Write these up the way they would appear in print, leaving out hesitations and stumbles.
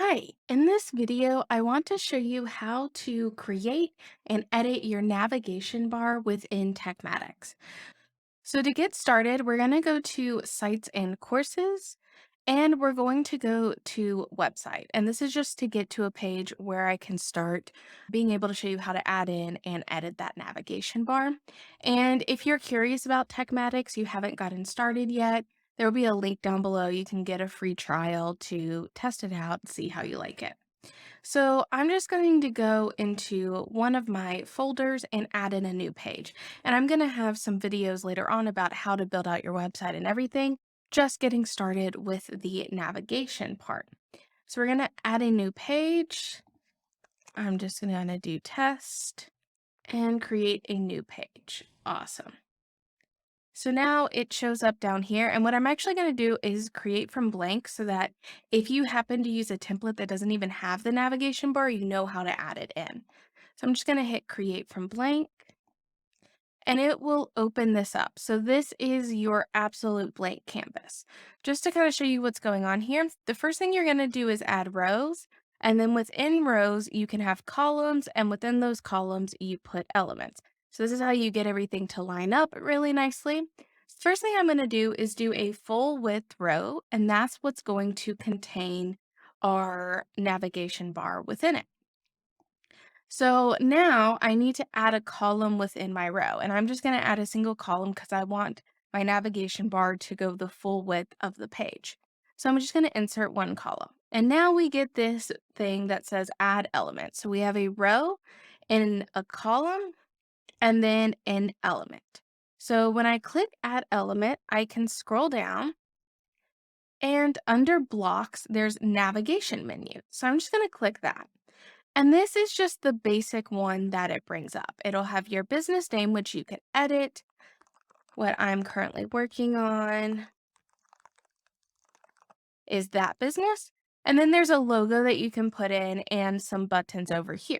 Hi, in this video, I want to show you how to create and edit your navigation bar within TekMatix. So to get started, we're going to go to Sites and Courses, and we're going to go to Website. And this is just to get to a page where I can start being able to show you how to add in and edit that navigation bar. And if you're curious about TekMatix, you haven't gotten started yet, there will be a link down below. You can get a free trial to test it out and see how you like it. So I'm just going to go into one of my folders and add in a new page. And I'm going to have some videos later on about how to build out your website and everything, just getting started with the navigation part. So we're going to add a new page. I'm just going to do test and create a new page. Awesome. So now it shows up down here. And what I'm actually going to do is create from blank so that if you happen to use a template that doesn't even have the navigation bar, you know how to add it in. So I'm just going to hit create from blank and it will open this up. So this is your absolute blank canvas. Just to kind of show you what's going on here, the first thing you're going to do is add rows. And then within rows, you can have columns, and within those columns, you put elements. So this is how you get everything to line up really nicely. First thing I'm going to do is do a full width row, and that's what's going to contain our navigation bar within it. So now I need to add a column within my row, and I'm just going to add a single column because I want my navigation bar to go the full width of the page. So I'm just going to insert one column. And now we get this thing that says add element. So we have a row and a column and then an element. So when I click add element, I can scroll down and under blocks, there's navigation menu. So I'm just going to click that. And this is just the basic one that it brings up. It'll have your business name, which you can edit. What I'm currently working on is that business. And then there's a logo that you can put in and some buttons over here.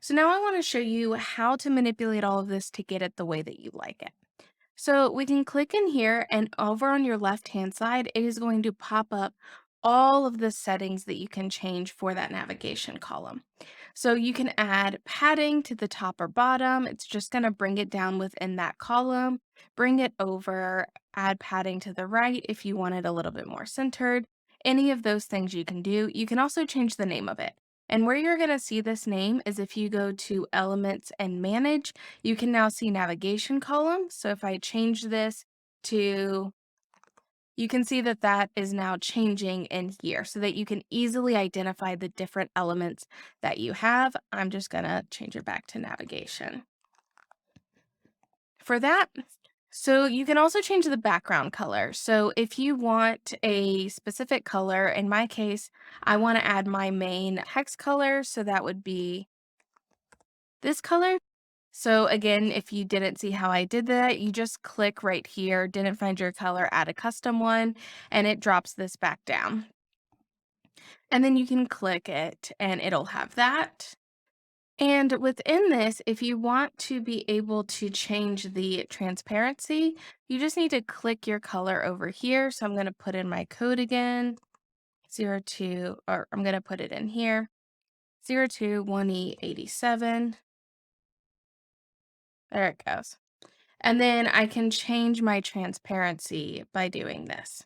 So now I want to show you how to manipulate all of this to get it the way that you like it. So we can click in here, and over on your left-hand side, it is going to pop up all of the settings that you can change for that navigation column. So you can add padding to the top or bottom. It's just going to bring it down within that column, bring it over, add padding to the right if you want it a little bit more centered. Any of those things you can do. You can also change the name of it. And where you're going to see this name is if you go to Elements and Manage, you can now see navigation column. So if I change this to, you can see that that is now changing in here so that you can easily identify the different elements that you have. I'm just going to change it back to navigation. For that, so you can also change the background color. So if you want a specific color, in my case, I want to add my main text color. So that would be this color. So again, if you didn't see how I did that, you just click right here, didn't find your color, add a custom one, and it drops this back down. And then you can click it and it'll have that. And within this, if you want to be able to change the transparency, you just need to click your color over here. So I'm going to put in my code again, 02, or I'm going to put it in here, 021E87. There it goes. And then I can change my transparency by doing this.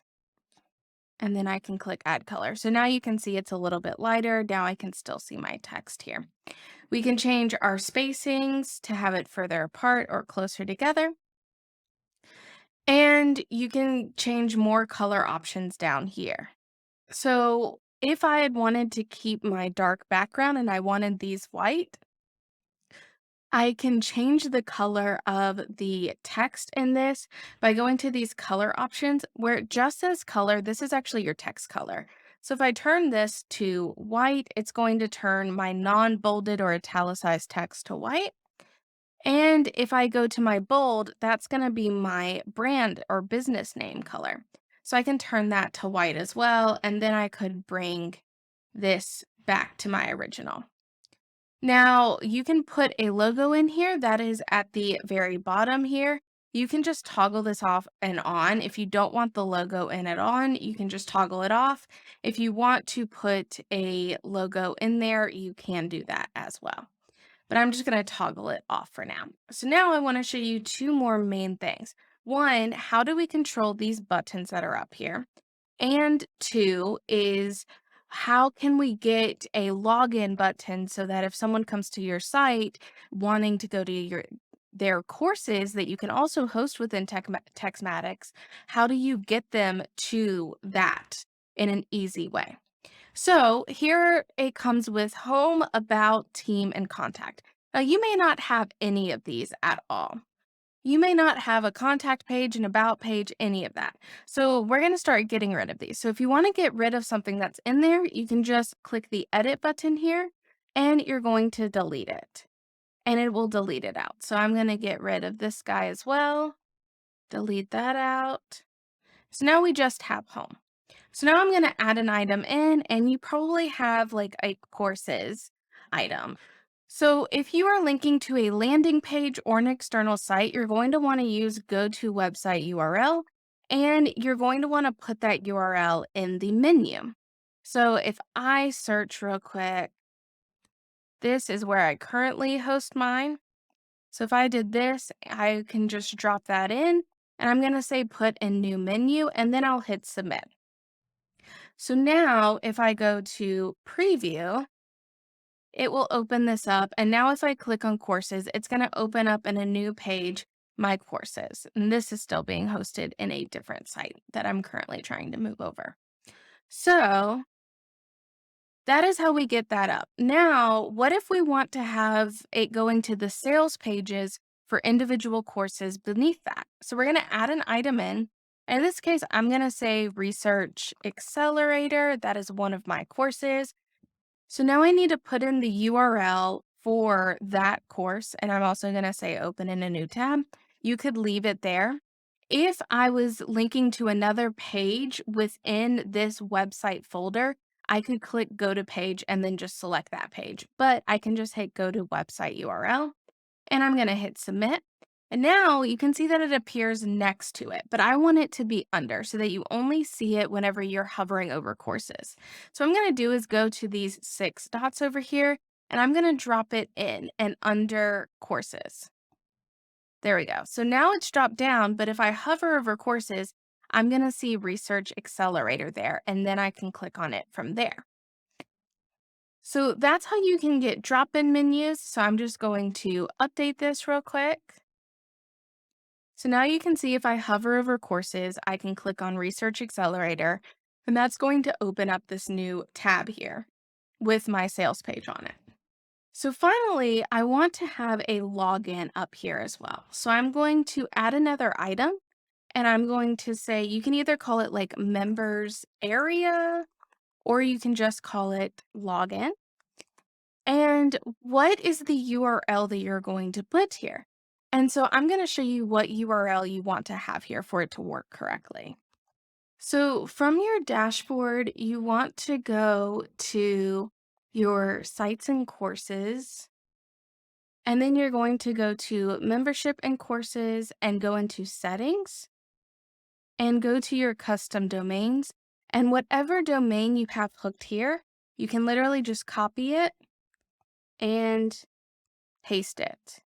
And then I can click add color. So now you can see it's a little bit lighter. Now I can still see my text here. We can change our spacings to have it further apart or closer together. And you can change more color options down here. So if I had wanted to keep my dark background and I wanted these white, I can change the color of the text in this by going to these color options where it just says color. This is actually your text color. So if I turn this to white, it's going to turn my non-bolded or italicized text to white. And if I go to my bold, that's going to be my brand or business name color. So I can turn that to white as well. And then I could bring this back to my original. Now, you can put a logo in here that is at the very bottom here. You can just toggle this off and on. If you don't want the logo in it on, you can just toggle it off. If you want to put a logo in there, you can do that as well. But I'm just going to toggle it off for now. So now I want to show you two more main things. One, how do we control these buttons that are up here? And two is how can we get a login button so that if someone comes to your site wanting to go to their courses that you can also host within TekMatix, how do you get them to that in an easy way? So here it comes with home, about, team, and contact. Now you may not have any of these at all. You may not have a contact page, an about page, any of that. So we're going to start getting rid of these. So if you want to get rid of something that's in there, you can just click the edit button here and you're going to delete it and it will delete it out. So I'm going to get rid of this guy as well. Delete that out. So now we just have home. So now I'm going to add an item in and you probably have like a courses item. So if you are linking to a landing page or an external site, you're going to want to use go to website URL and you're going to want to put that URL in the menu. So if I search real quick, this is where I currently host mine. So if I did this, I can just drop that in and I'm going to say put in new menu and then I'll hit submit. So now if I go to preview, it will open this up. And now if I click on courses, it's going to open up in a new page, my courses. And this is still being hosted in a different site that I'm currently trying to move over. So that is how we get that up. Now, what if we want to have it going to the sales pages for individual courses beneath that? So we're going to add an item in. In this case, I'm going to say Research Accelerator. That is one of my courses. So now I need to put in the URL for that course, and I'm also going to say open in a new tab. You could leave it there. If I was linking to another page within this website folder, I could click go to page and then just select that page, but I can just hit go to website URL and I'm going to hit submit. And now you can see that it appears next to it, but I want it to be under so that you only see it whenever you're hovering over courses. So what I'm going to do is go to these 6 dots over here and I'm going to drop it in and under courses. There we go. So now it's dropped down, but if I hover over courses, I'm going to see Research Accelerator there, and then I can click on it from there. So that's how you can get drop-in menus. So I'm just going to update this real quick. So now you can see if I hover over courses, I can click on Research Accelerator, and that's going to open up this new tab here with my sales page on it. So finally, I want to have a login up here as well. So I'm going to add another item and I'm going to say, you can either call it like members area or you can just call it login. And what is the URL that you're going to put here? And so I'm going to show you what URL you want to have here for it to work correctly. So from your dashboard, you want to go to your sites and courses, and then you're going to go to membership and courses and go into settings and go to your custom domains. And whatever domain you have hooked here, you can literally just copy it and paste it.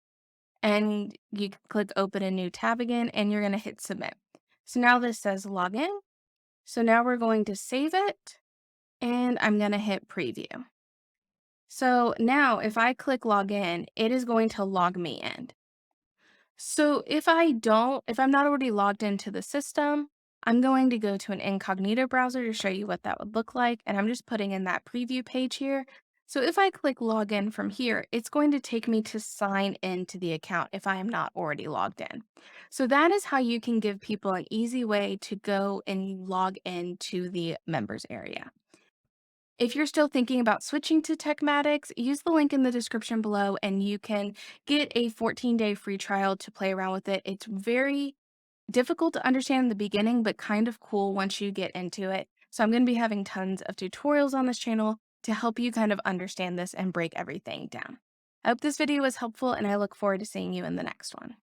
And you can click open a new tab again and you're going to hit submit. So now this says login. So now we're going to save it and I'm going to hit preview. So now if I click login, it is going to log me in. So if I'm not already logged into the system, I'm going to go to an incognito browser to show you what that would look like. And I'm just putting in that preview page here. So if I click login from here, it's going to take me to sign into the account if I am not already logged in. So that is how you can give people an easy way to go and log into the members area. If you're still thinking about switching to TekMatix, use the link in the description below and you can get a 14-day free trial to play around with it. It's very difficult to understand in the beginning, but kind of cool once you get into it. So I'm going to be having tons of tutorials on this channel to help you kind of understand this and break everything down. I hope this video was helpful and I look forward to seeing you in the next one.